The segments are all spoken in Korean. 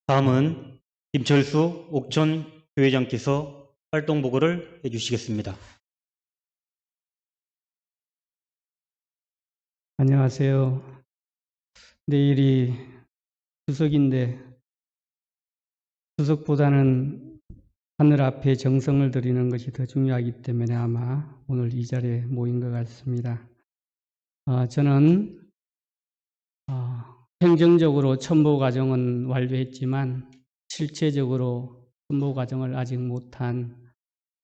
다음은 김철수 옥천 교회장께서 활동 보고를 해주시겠습니다. 안녕하세요. 내일이 추석인데 추석보다는 하늘 앞에 정성을 드리는 것이 더 중요하기 때문에 아마 오늘 이 자리에 모인 것 같습니다. 저는 행정적으로 첨부 과정은 완료했지만 실체적으로 첨부 과정을 아직 못한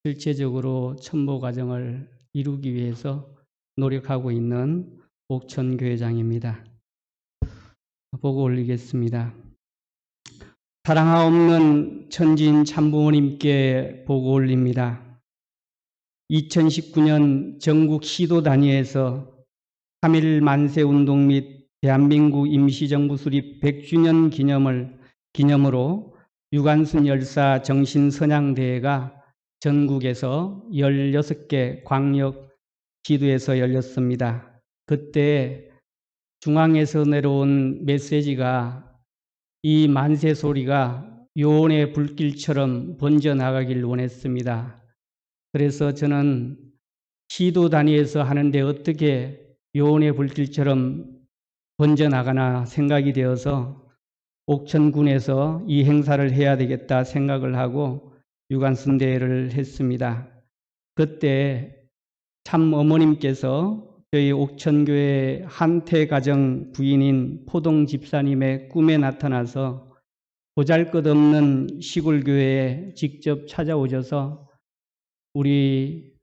실체적으로 첨부 과정을 이루기 위해서 노력하고 있는 옥천 교회장입니다. 보고 올리겠습니다. 사랑하옵는 천진 참부모님께 보고 올립니다. 2019년 전국 시도 단위에서 3.1 만세운동 및 대한민국 임시정부 수립 100주년 기념으로 유관순 열사 정신선양대회가 전국에서 16개 광역 시도에서 열렸습니다. 그때 중앙에서 내려온 메시지가 이 만세 소리가 요원의 불길처럼 번져나가길 원했습니다. 그래서 저는 시도 단위에서 하는데 어떻게 요원의 불길처럼 번져나가나 생각이 되어서 옥천군에서 이 행사를 해야 되겠다 생각을 하고 유관순 대회를 했습니다. 그때 참 어머님께서 저희 옥천교회 한태가정 부인인 포동 집사님의 꿈에 나타나서 보잘것없는 시골교회에 직접 찾아오셔서 우리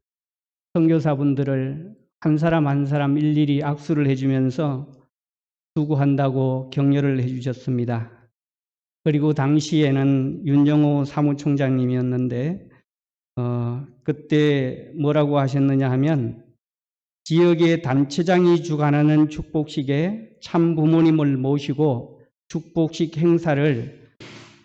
선교사분들을 한 사람 한 사람 일일이 악수를 해주면서 수고한다고 격려를 해주셨습니다. 그리고 당시에는 윤영호 사무총장님이었는데 그때 뭐라고 하셨느냐 하면 지역의 단체장이 주관하는 축복식에 참부모님을 모시고 축복식 행사를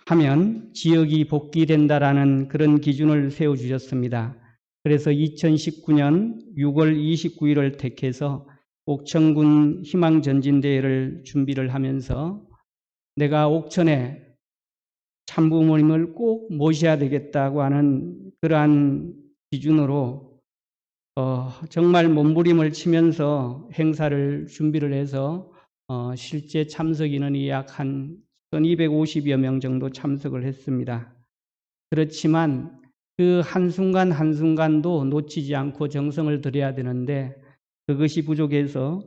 하면 지역이 복귀된다라는 그런 기준을 세워주셨습니다. 그래서 2019년 6월 29일을 택해서 옥천군 희망전진대회를 준비를 하면서 내가 옥천에 참부모님을 꼭 모셔야 되겠다고 하는 그러한 기준으로 정말 몸부림을 치면서 행사를 준비를 해서 실제 참석 인원이 약 한 1250여 명 정도 참석을 했습니다. 그렇지만 그 한순간 한순간도 놓치지 않고 정성을 들여야 되는데 그것이 부족해서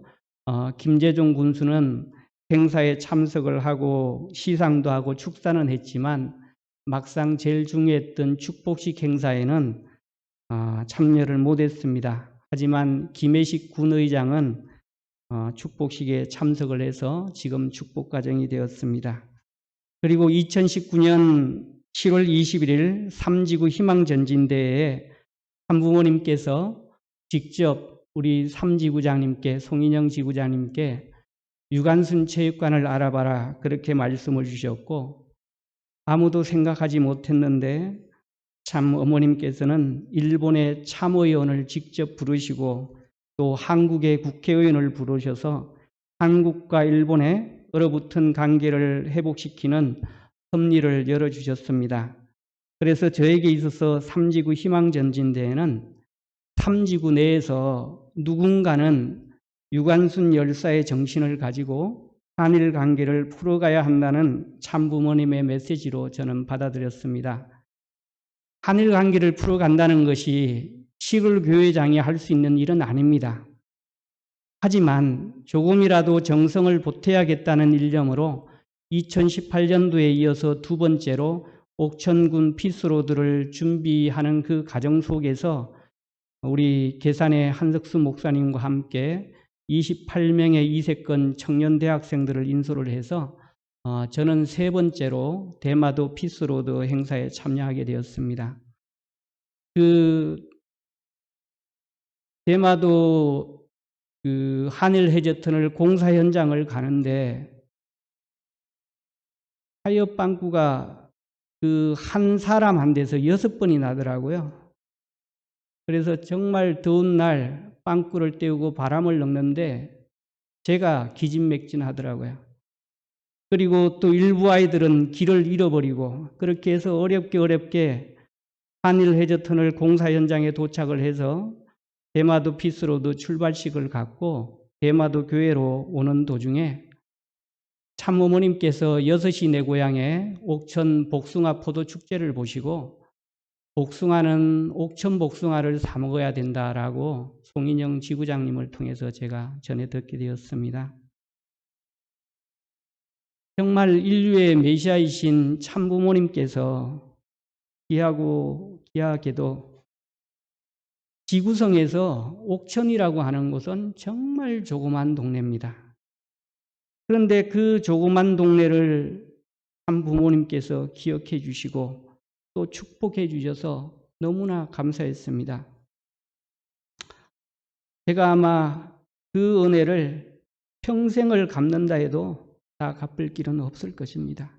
김재종 군수는 행사에 참석을 하고 시상도 하고 축사는 했지만 막상 제일 중요했던 축복식 행사에는 참여를 못했습니다. 하지만 김혜식 군의장은 축복식에 참석을 해서 지금 축복 과정이 되었습니다. 그리고 2019년 7월 21일 3지구 희망전진대회에 참부모님께서 직접 우리 3지구장님께 송인영 지구장님께 유관순 체육관을 알아봐라 그렇게 말씀을 주셨고 아무도 생각하지 못했는데 참 어머님께서는 일본의 참의원을 직접 부르시고 또 한국의 국회의원을 부르셔서 한국과 일본의 얼어붙은 관계를 회복시키는 섭리를 열어주셨습니다. 그래서 저에게 있어서 3지구 희망전진대회는 3지구 내에서 누군가는 유관순 열사의 정신을 가지고 한일 관계를 풀어가야 한다는 참부모님의 메시지로 저는 받아들였습니다. 한일 관계를 풀어간다는 것이 시골 교회장이 할 수 있는 일은 아닙니다. 하지만 조금이라도 정성을 보태야겠다는 일념으로 2018년도에 이어서 두 번째로 옥천군 피스로드를 준비하는 그 과정 속에서 우리 계산의 한석수 목사님과 함께 28명의 이세권 청년 대학생들을 인솔을 해서 저는 세 번째로 대마도 피스로드 행사에 참여하게 되었습니다. 그 대마도 그 한일 해저터널 공사 현장을 가는데 타이어 빵꾸가 그 한 사람 한 대에서 6번이 나더라고요. 그래서 정말 더운 날 빵꾸를 때우고 바람을 넣는데 제가 기진맥진하더라고요. 그리고 또 일부 아이들은 길을 잃어버리고 그렇게 해서 어렵게 한일 해저터널 공사 현장에 도착을 해서 대마도 피스로드 출발식을 갖고 대마도 교회로 오는 도중에 참어머님께서 6시 내 고향에 옥천 복숭아 포도 축제를 보시고 복숭아는 옥천 복숭아를 사 먹어야 된다라고 송인영 지구장님을 통해서 제가 전해 듣게 되었습니다. 정말 인류의 메시아이신 참부모님께서 귀하게도 지구성에서 옥천이라고 하는 곳은 정말 조그만 동네입니다. 그런데 그 조그만 동네를 참부모님께서 기억해 주시고 또 축복해 주셔서 너무나 감사했습니다. 제가 아마 그 은혜를 평생을 갚는다 해도 다 갚을 길은 없을 것입니다.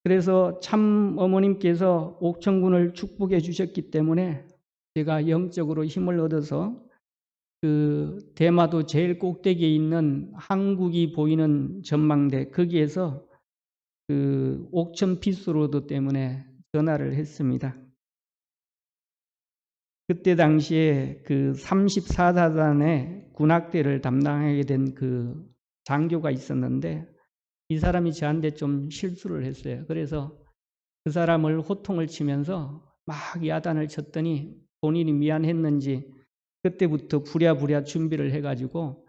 그래서 참 어머님께서 옥천군을 축복해 주셨기 때문에 제가 영적으로 힘을 얻어서 그 대마도 제일 꼭대기에 있는 한국이 보이는 전망대 거기에서 그 옥천 피스로드 때문에 전화를 했습니다. 그때 당시에 그 34사단의 군악대를 담당하게 된 그 장교가 있었는데 이 사람이 저한테 좀 실수를 했어요. 그래서 그 사람을 호통을 치면서 막 야단을 쳤더니 본인이 미안했는지 그때부터 부랴부랴 준비를 해가지고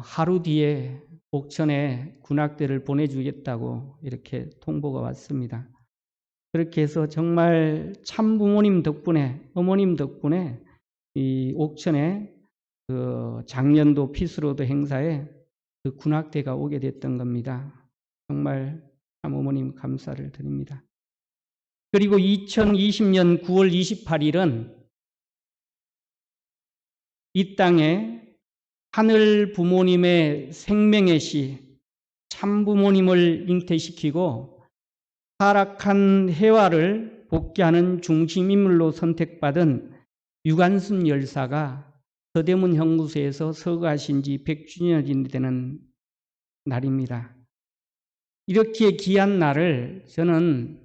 하루 뒤에 옥천에 군악대를 보내주겠다고 이렇게 통보가 왔습니다. 그렇게 해서 정말 참부모님 덕분에 어머님 덕분에 이 옥천에 그 작년도 피스로드 행사에 그 군악대가 오게 됐던 겁니다. 정말 참어머님 감사를 드립니다. 그리고 2020년 9월 28일은 이 땅에 하늘 부모님의 생명의 시 참부모님을 잉태시키고 타락한 해화를 복귀하는 중심인물로 선택받은 유관순 열사가 서대문 형무소에서 서거하신 지 100주년이 되는 날입니다. 이렇게 귀한 날을 저는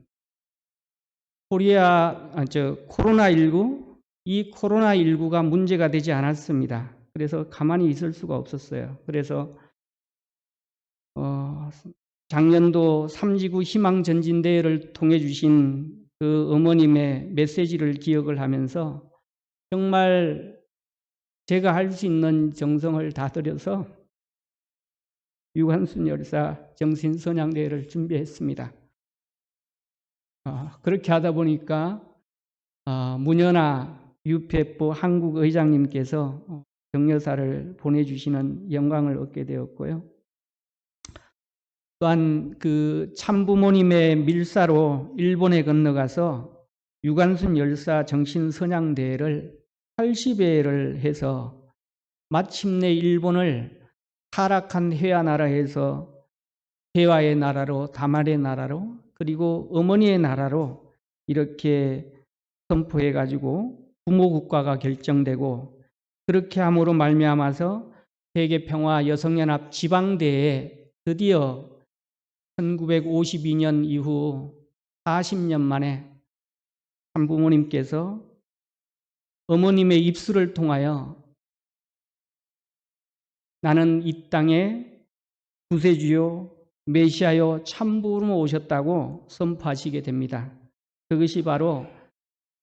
코로나19, 이 코로나19가 문제가 되지 않았습니다. 그래서 가만히 있을 수가 없었어요. 그래서 작년도 삼지구 희망전진대회를 통해 주신 그 어머님의 메시지를 기억을 하면서 정말 제가 할 수 있는 정성을 다 들여서 유관순 열사 정신선양대회를 준비했습니다. 그렇게 하다 보니까 문현아 UPF 한국의장님께서 격려사를 보내주시는 영광을 얻게 되었고요. 또한 그 참부모님의 밀사로 일본에 건너가서 유관순 열사 정신선양대회를 80회를 해서 마침내 일본을 타락한 해야 나라에서 해화의 나라로, 다말의 나라로, 그리고 어머니의 나라로 이렇게 선포해 가지고 부모국가가 결정되고, 그렇게 함으로 말미암아서 세계평화 여성연합 지방대회에 드디어 1952년 이후 40년 만에 참부모님께서 어머님의 입술을 통하여 나는 이 땅에 구세주요 메시아요 참부모로 오셨다고 선포하시게 됩니다. 그것이 바로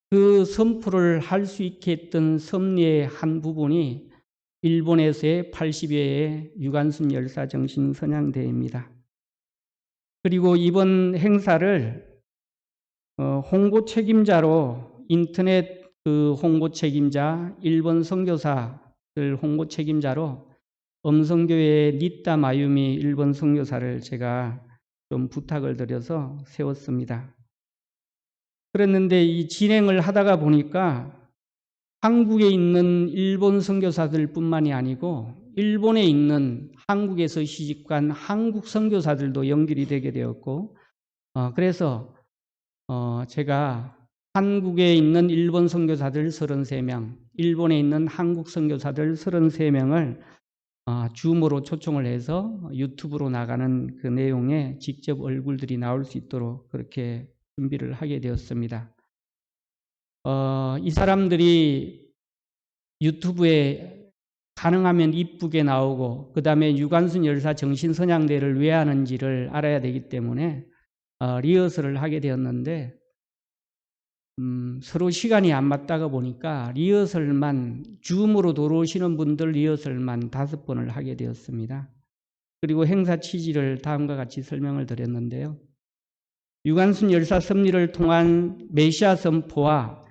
그 선포를 할 수 있게 했던 섭리의 한 부분이 일본에서의 80회의 유관순 열사 정신 선양대회입니다. 그리고 이번 행사를 홍보 책임자로 인터넷 그 홍보 책임자, 일본 선교사들 홍보 책임자로 엄성교회의 니타 마유미 일본 선교사를 제가 좀 부탁을 드려서 세웠습니다. 그랬는데 이 진행을 하다가 보니까 한국에 있는 일본 선교사들 뿐만이 아니고 일본에 있는 한국에서 시집간 한국 선교사들도 연결이 되게 되었고, 그래서 제가 한국에 있는 일본 선교사들 33명, 일본에 있는 한국 선교사들 33명을 줌으로 초청을 해서 유튜브로 나가는 그 내용에 직접 얼굴들이 나올 수 있도록 그렇게 준비를 하게 되었습니다. 이 사람들이 유튜브에 가능하면 이쁘게 나오고 그 다음에 유관순 열사 정신선양대를 왜 하는지를 알아야 되기 때문에 리허설을 하게 되었는데 서로 시간이 안 맞다가 보니까 리허설만 줌으로 들어오시는 분들 리허설만 5번을 하게 되었습니다. 그리고 행사 취지를 다음과 같이 설명을 드렸는데요. 유관순 열사 섭리를 통한 메시아 선포와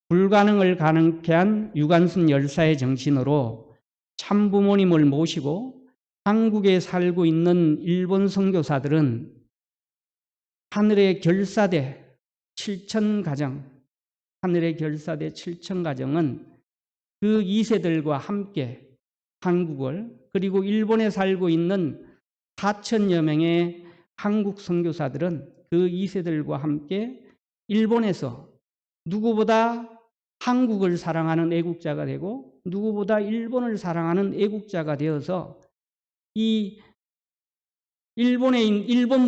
불가능을 가능케 한 유관순 열사의 정신으로 참부모님을 모시고 한국에 살고 있는 일본 선교사들은 하늘의 결사대 7,000가정, 하늘의 결사대 7,000가정은 그 2세들과 함께 한국을 그리고 일본에 살고 있는 4,000여 명의 한국 선교사들은 그 2세들과 함께 일본에서 누구보다 한국을 사랑하는 애국자가 되고 누구보다 일본을 사랑하는 애국자가 되어서 이 일본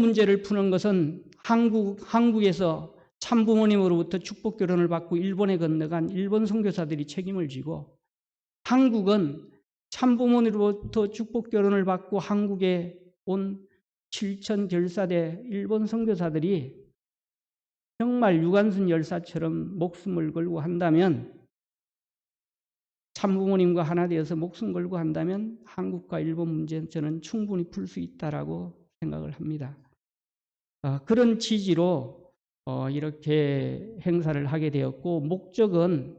문제를 푸는 것은 한국에서 참부모님으로부터 축복 결혼을 받고 일본에 건너간 일본 선교사들이 책임을 지고 한국은 참부모님으로부터 축복 결혼을 받고 한국에 온 7천 결사대 일본 선교사들이 정말 유관순 열사처럼 목숨을 걸고 한다면 참부모님과 하나 되어서 목숨 걸고 한다면 한국과 일본 문제는 저는 충분히 풀 수 있다라고 생각을 합니다. 그런 취지로 이렇게 행사를 하게 되었고 목적은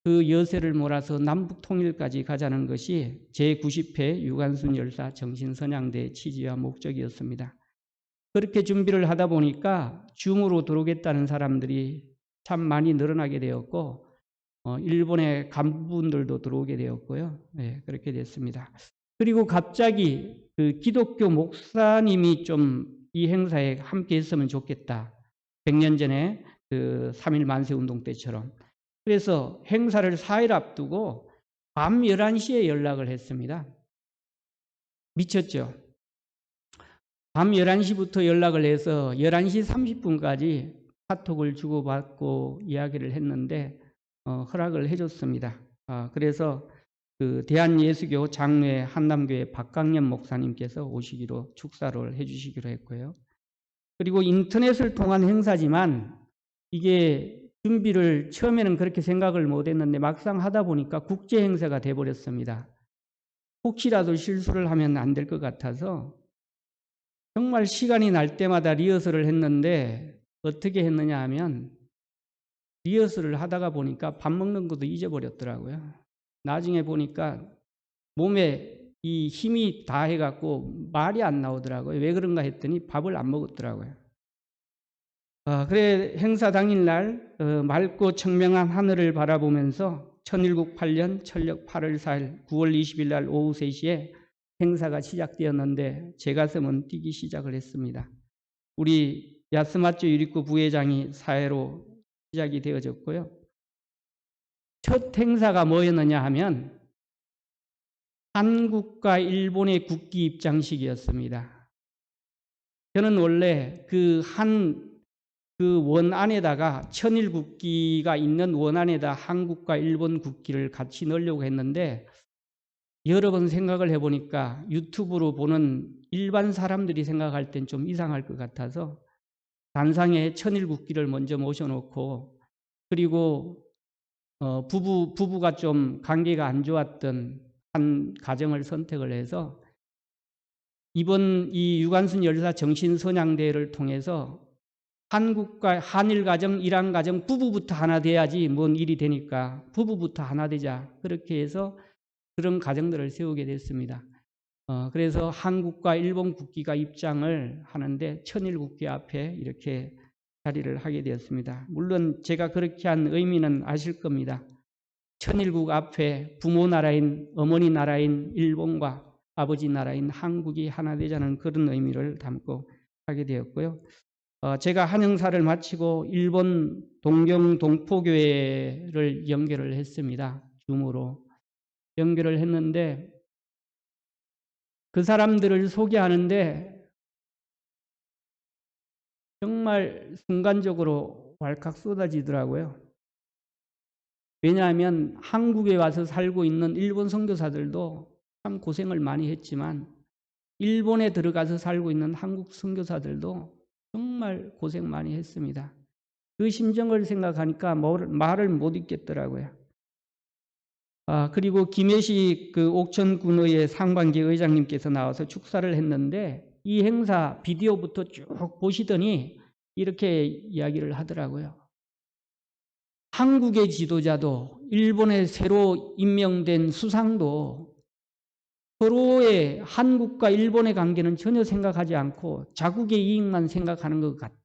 그 여세를 몰아서 남북 통일까지 가자는 것이 제90회 유관순 열사 정신선양대 취지와 목적이었습니다. 그렇게 준비를 하다 보니까 줌으로 들어오겠다는 사람들이 참 많이 늘어나게 되었고 일본의 간부분들도 들어오게 되었고요. 네, 그렇게 됐습니다. 그리고 갑자기 그 기독교 목사님이 좀 이 행사에 함께 했으면 좋겠다. 100년 전에 그 3.1 만세운동 때처럼. 그래서 행사를 4일 앞두고 밤 11시에 연락을 했습니다. 미쳤죠? 밤 11시부터 연락을 해서 11시 30분까지 카톡을 주고받고 이야기를 했는데 허락을 해줬습니다. 그래서 그 대한예수교 장로회 한남교회 박강년 목사님께서 오시기로 축사를 해주시기로 했고요. 그리고 인터넷을 통한 행사지만 이게 준비를 처음에는 그렇게 생각을 못했는데 막상 하다 보니까 국제 행사가 돼버렸습니다. 혹시라도 실수를 하면 안 될 것 같아서 정말 시간이 날 때마다 리허설을 했는데 어떻게 했느냐 하면 리허설을 하다가 보니까 밥 먹는 것도 잊어버렸더라고요. 나중에 보니까 몸에 이 힘이 다 해갖고 말이 안 나오더라고요. 왜 그런가 했더니 밥을 안 먹었더라고요. 그래 행사 당일날 맑고 청명한 하늘을 바라보면서 천일국 8년 천력 8월 4일 9월 20일 날 오후 3시에 행사가 시작되었는데 제 가슴은 뛰기 시작을 했습니다. 우리 야스마츠 유리코 부회장이 사회로 시작이 되어졌고요. 첫 행사가 뭐였느냐 하면 한국과 일본의 국기 입장식이었습니다. 저는 원래 그 원 안에다가 천일 국기가 있는 원 안에다 한국과 일본 국기를 같이 넣으려고 했는데 여러 번 생각을 해보니까 유튜브로 보는 일반 사람들이 생각할 땐 좀 이상할 것 같아서 단상에 천일 국기를 먼저 모셔놓고 그리고 부부가 좀 관계가 안 좋았던 한 가정을 선택을 해서 이번 이 유관순 열사 정신선양대회를 통해서 한국과 한일 가정, 일한 가정 부부부터 하나 돼야지 뭔 일이 되니까 부부부터 하나 되자 그렇게 해서 그런 가정들을 세우게 됐습니다. 그래서 한국과 일본 국기가 입장을 하는데 천일 국기 앞에 이렇게 자리를 하게 되었습니다. 물론 제가 그렇게 한 의미는 아실 겁니다. 천일국 앞에 부모 나라인 어머니 나라인 일본과 아버지 나라인 한국이 하나 되자는 그런 의미를 담고 하게 되었고요. 제가 한 행사를 마치고 일본 동경 동포교회를 연결을 했습니다. 줌으로 연결을 했는데 그 사람들을 소개하는데 정말 순간적으로 왈칵 쏟아지더라고요. 왜냐하면 한국에 와서 살고 있는 일본 선교사들도 참 고생을 많이 했지만 일본에 들어가서 살고 있는 한국 선교사들도 정말 고생 많이 했습니다. 그 심정을 생각하니까 말을 못 읽겠더라고요. 그리고 김해시 그 옥천군의회 상반기 의장님께서 나와서 축사를 했는데 이 행사 비디오부터 쭉 보시더니 이렇게 이야기를 하더라고요. 한국의 지도자도 일본에 새로 임명된 수상도 서로의 한국과 일본의 관계는 전혀 생각하지 않고 자국의 이익만 생각하는 것 같다.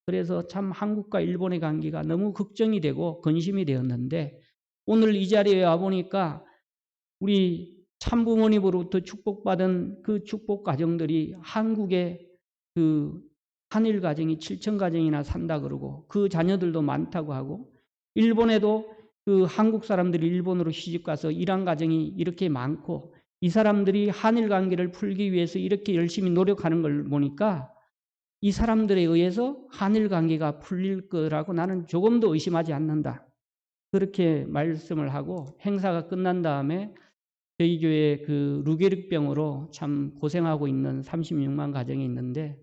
그래서 참 한국과 일본의 관계가 너무 걱정이 되고 근심이 되었는데 오늘 이 자리에 와보니까 우리 참부모님으로부터 축복받은 그 축복 가정들이 한국의 그 한일 가정이 7천 가정이나 산다 그러고 그 자녀들도 많다고 하고 일본에도 그 한국 사람들이 일본으로 시집가서 일한 가정이 이렇게 많고 이 사람들이 한일 관계를 풀기 위해서 이렇게 열심히 노력하는 걸 보니까 이 사람들에 의해서 한일 관계가 풀릴 거라고 나는 조금도 의심하지 않는다. 그렇게 말씀을 하고 행사가 끝난 다음에 저희 교회 그 루게릭병으로 참 고생하고 있는 36만 가정이 있는데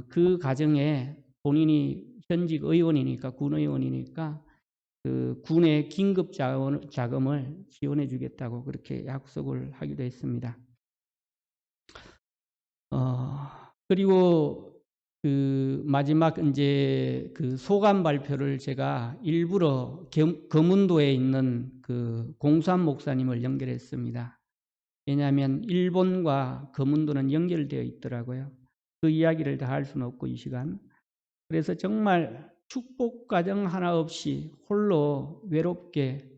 그 가정에 본인이 현직 의원이니까 군의원이니까 그 군의 긴급 자금을 지원해 주겠다고 그렇게 약속을 하기도 했습니다. 그리고 그 마지막 이제 그 소감 발표를 제가 일부러 거문도에 있는 그 공수한 목사님을 연결했습니다. 왜냐하면 일본과 거문도는 연결되어 있더라고요. 그 이야기를 다 할 수는 없고 이 시간. 그래서 정말 축복 가정 하나 없이 홀로 외롭게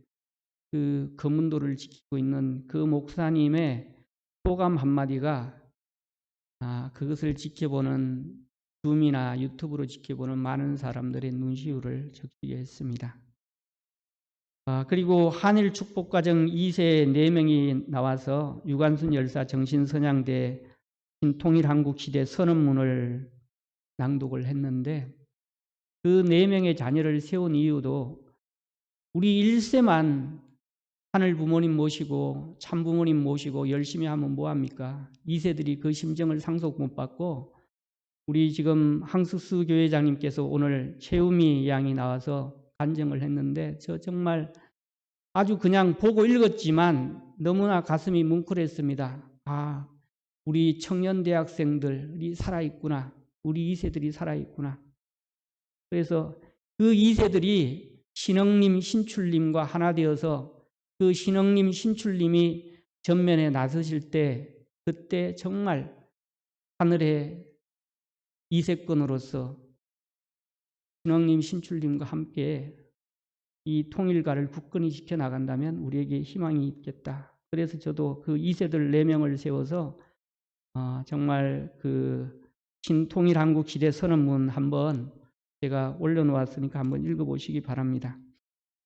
그 거문도를 지키고 있는 그 목사님의 소감 한마디가 그것을 지켜보는 줌이나 유튜브로 지켜보는 많은 사람들의 눈시울을 적시게 했습니다. 그리고 한일 축복가정 2세 4명이 나와서 유관순 열사 정신선양대 통일한국시대 선언문을 낭독을 했는데 그 4명의 자녀를 세운 이유도 우리 1세만 하늘 부모님 모시고 참 부모님 모시고 열심히 하면 뭐합니까? 2세들이 그 심정을 상속 못 받고 우리 지금 항수수 교회장님께서 오늘 최우미 양이 나와서 간증을 했는데 저 정말 아주 그냥 보고 읽었지만 너무나 가슴이 뭉클했습니다. 우리 청년 대학생들이 살아있구나. 우리 2세들이 살아있구나. 그래서 그 2세들이 신흥님, 신출님과 하나 되어서 그 신흥님, 신출님이 전면에 나서실 때 그때 정말 하늘의 이세권으로서 신흥님, 신출님과 함께 이 통일가를 굳건히 지켜나간다면 우리에게 희망이 있겠다. 그래서 저도 그 2세들 4명을 세워서 정말 그 신통일한국시대 선언문 한번 제가 올려놓았으니까 한번 읽어보시기 바랍니다.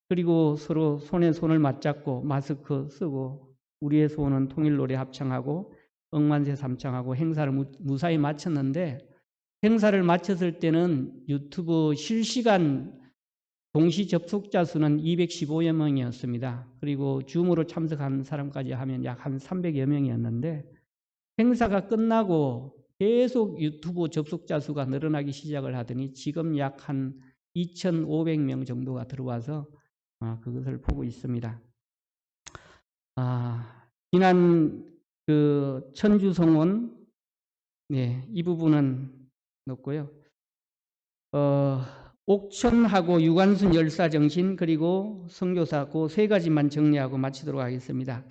그리고 서로 손에 손을 맞잡고 마스크 쓰고 우리의 소원은 통일노래 합창하고 억만세 삼창하고 행사를 무사히 마쳤는데 행사를 마쳤을 때는 유튜브 실시간 동시 접속자 수는 215여 명이었습니다. 그리고 줌으로 참석한 사람까지 하면 약 한 300여 명이었는데 행사가 끝나고 계속 유튜브 접속자 수가 늘어나기 시작을 하더니 지금 약 한 2,500명 정도가 들어와서 그것을 보고 있습니다. 지난 그 천주성원 이 부분은 넣고요. 옥천하고 유관순 열사 정신 그리고 선교사 그 세 가지만 정리하고 마치도록 하겠습니다.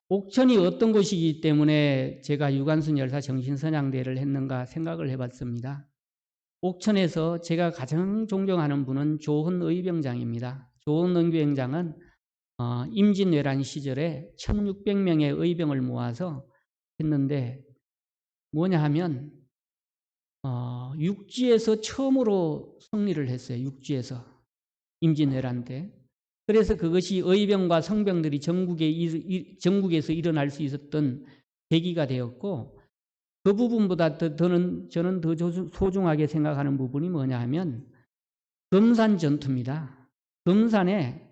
옥천이 어떤 곳이기 때문에 제가 유관순 열사 정신선양대를 했는가 생각을 해봤습니다. 옥천에서 제가 가장 존경하는 분은 조헌 의병장입니다. 조헌 의병장은 임진왜란 시절에 1600명의 의병을 모아서 했는데 뭐냐 하면 육지에서 처음으로 승리를 했어요. 육지에서 임진왜란 때. 그래서 그것이 의병과 성병들이 전국에서 일어날 수 있었던 계기가 되었고, 그 부분보다 저는 더 소중하게 생각하는 부분이 뭐냐 하면 금산 전투입니다. 금산에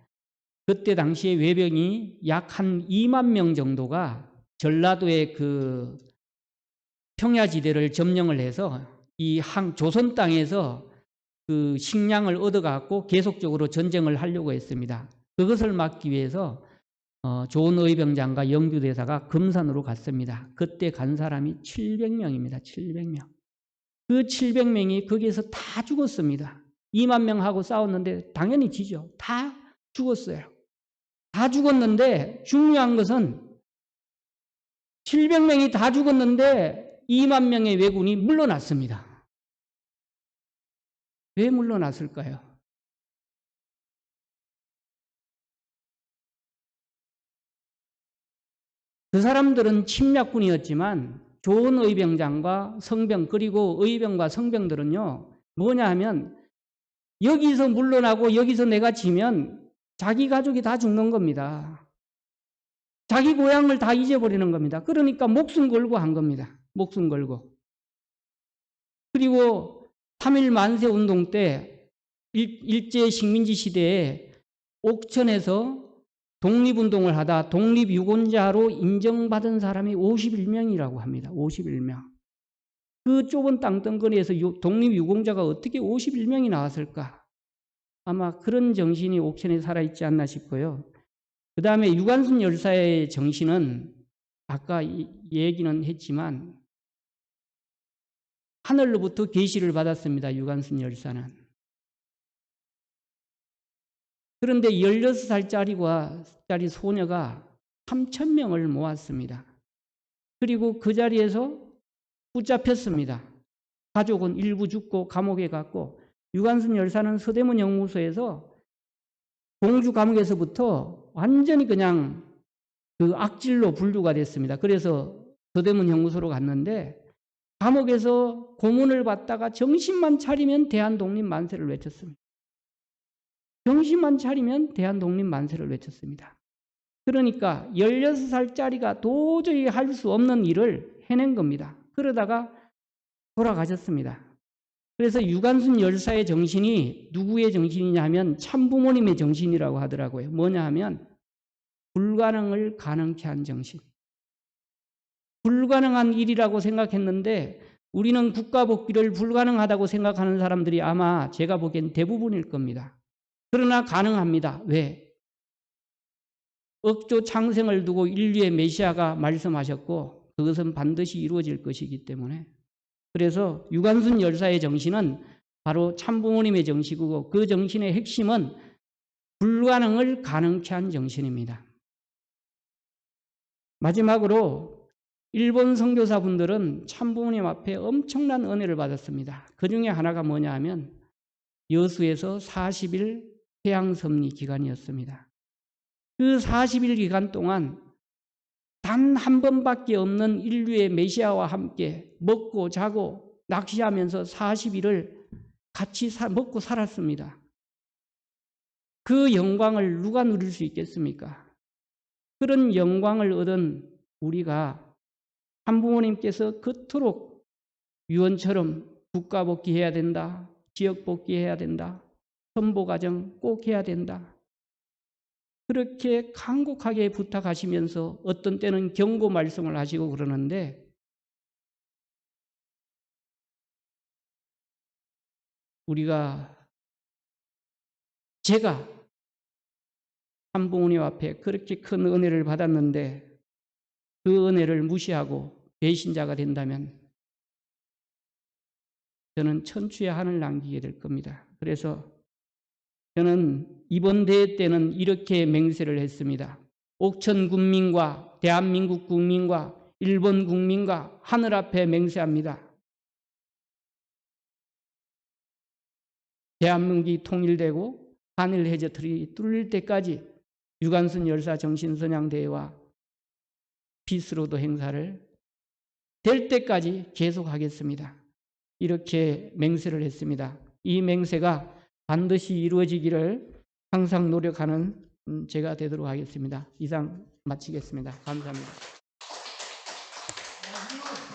그때 당시에 외병이 약 한 2만 명 정도가 전라도의 그 평야지대를 점령을 해서 이 조선 땅에서 그 식량을 얻어갖고 계속적으로 전쟁을 하려고 했습니다. 그것을 막기 위해서 조은의병장과 영주대사가 금산으로 갔습니다. 그때 간 사람이 700명입니다. 700명. 그 700명이 거기에서 다 죽었습니다. 2만 명하고 싸웠는데 당연히 지죠. 다 죽었어요. 다 죽었는데 중요한 것은 700명이 다 죽었는데 2만 명의 왜군이 물러났습니다. 왜 물러났을까요? 그 사람들은 침략군이었지만 좋은 의병장과 성병 그리고 의병과 성병들은요 뭐냐 하면 여기서 물러나고 여기서 내가 지면 자기 가족이 다 죽는 겁니다. 자기 고향을 다 잊어버리는 겁니다. 그러니까 목숨 걸고 한 겁니다. 목숨 걸고. 그리고 3.1 만세운동 때 일제 식민지 시대에 옥천에서 독립운동을 하다 독립유공자로 인정받은 사람이 51명이라고 합니다. 51명. 그 좁은 땅덩어리에서 독립유공자가 어떻게 51명이 나왔을까? 아마 그런 정신이 옥천에 살아있지 않나 싶고요. 그 다음에 유관순 열사의 정신은 아까 얘기는 했지만 하늘로부터 계시를 받았습니다. 유관순 열사는. 그런데 16살짜리 소녀가 3,000명을 모았습니다. 그리고 그 자리에서 붙잡혔습니다. 가족은 일부 죽고 감옥에 갔고 유관순 열사는 서대문 영무소에서 공주 감옥에서부터 완전히 그냥 그 악질로 분류가 됐습니다. 그래서 서대문 영무소로 갔는데 감옥에서 고문을 받다가 정신만 차리면 대한독립 만세를 외쳤습니다. 정신만 차리면 대한독립 만세를 외쳤습니다. 그러니까 16살짜리가 도저히 할 수 없는 일을 해낸 겁니다. 그러다가 돌아가셨습니다. 그래서 유관순 열사의 정신이 누구의 정신이냐 하면 참부모님의 정신이라고 하더라고요. 뭐냐 하면 불가능을 가능케 한 정신. 불가능한 일이라고 생각했는데 우리는 국가복귀를 불가능하다고 생각하는 사람들이 아마 제가 보기엔 대부분일 겁니다. 그러나 가능합니다. 왜? 억조 창생을 두고 인류의 메시아가 말씀하셨고 그것은 반드시 이루어질 것이기 때문에 그래서 유관순 열사의 정신은 바로 참부모님의 정신이고 그 정신의 핵심은 불가능을 가능케 한 정신입니다. 마지막으로 일본 선교사분들은 참부모님 앞에 엄청난 은혜를 받았습니다. 그 중에 하나가 뭐냐 하면 여수에서 40일 해양섭리 기간이었습니다. 그 40일 기간 동안 단 한 번밖에 없는 인류의 메시아와 함께 먹고 자고 낚시하면서 40일을 같이 먹고 살았습니다. 그 영광을 누가 누릴 수 있겠습니까? 그런 영광을 얻은 우리가 참부모님께서 그토록 유언처럼 국가복귀해야 된다, 지역복귀해야 된다, 선보가정 꼭 해야 된다. 그렇게 간곡하게 부탁하시면서 어떤 때는 경고 말씀을 하시고 그러는데 제가 참부모님 앞에 그렇게 큰 은혜를 받았는데 그 은혜를 무시하고 배신자가 된다면 저는 천추의 한을 남기게 될 겁니다. 그래서 저는 이번 대회 때는 이렇게 맹세를 했습니다. 옥천 국민과 대한민국 국민과 일본 국민과 하늘 앞에 맹세합니다. 대한민국이 통일되고 한일 해저틀이 뚫릴 때까지 유관순 열사 정신선양대회와 피스로드 행사를 될 때까지 계속하겠습니다. 이렇게 맹세를 했습니다. 이 맹세가 반드시 이루어지기를 항상 노력하는 제가 되도록 하겠습니다. 이상 마치겠습니다. 감사합니다.